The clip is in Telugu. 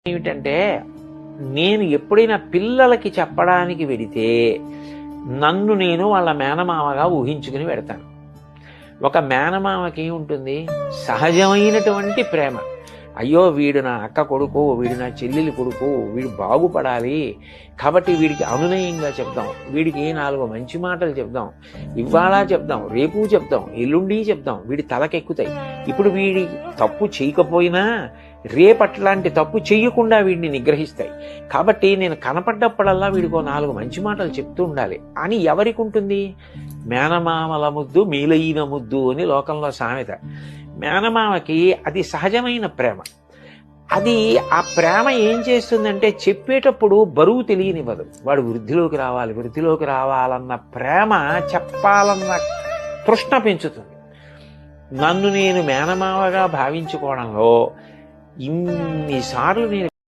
ఏమిటంటే నేను ఎప్పుడైనా పిల్లలకి చెప్పడానికి వెడితే నన్ను నేను వాళ్ళ మేనమామగా ఊహించుకుని పెడతాను. ఒక మేనమామకి ఏముంటుంది? సహజమైనటువంటి ప్రేమ. అయ్యో వీడు నా అక్క కొడుకు, వీడు నా చెల్లెలి కొడుకు, వీడు బాగుపడాలి కాబట్టి వీడికి అనునయంగా చెప్దాం, వీడికి 4 మంచి మాటలు చెప్దాం, ఇవాళ చెప్దాం, రేపు చెప్దాం, ఎల్లుండి చెప్దాం, వీడి తలకెక్కుతాయి. ఇప్పుడు వీడి తప్పు చేయకపోయినా రేపట్లాంటి తప్పు చెయ్యకుండా వీడిని నిగ్రహిస్తాయి. కాబట్టి నేను కనపడ్డప్పుడల్లా వీడికో 4 మంచి మాటలు చెప్తూ ఉండాలి అని ఎవరికి ఉంటుంది? మేనమామల ముద్దు మీలైన ముద్దు అని లోకంలో సామెత. మేనమామకి అది సహజమైన ప్రేమ. అది ఆ ప్రేమ ఏం చేస్తుందంటే చెప్పేటప్పుడు బరువు తెలియనివ్వదు. వాడు వృద్ధిలోకి రావాలన్న ప్రేమ, చెప్పాలన్న తృష్ణ పెంచుతుంది. నన్ను నేను మేనమామగా భావించుకోవడంలో ఇన్నిసార్లు నేను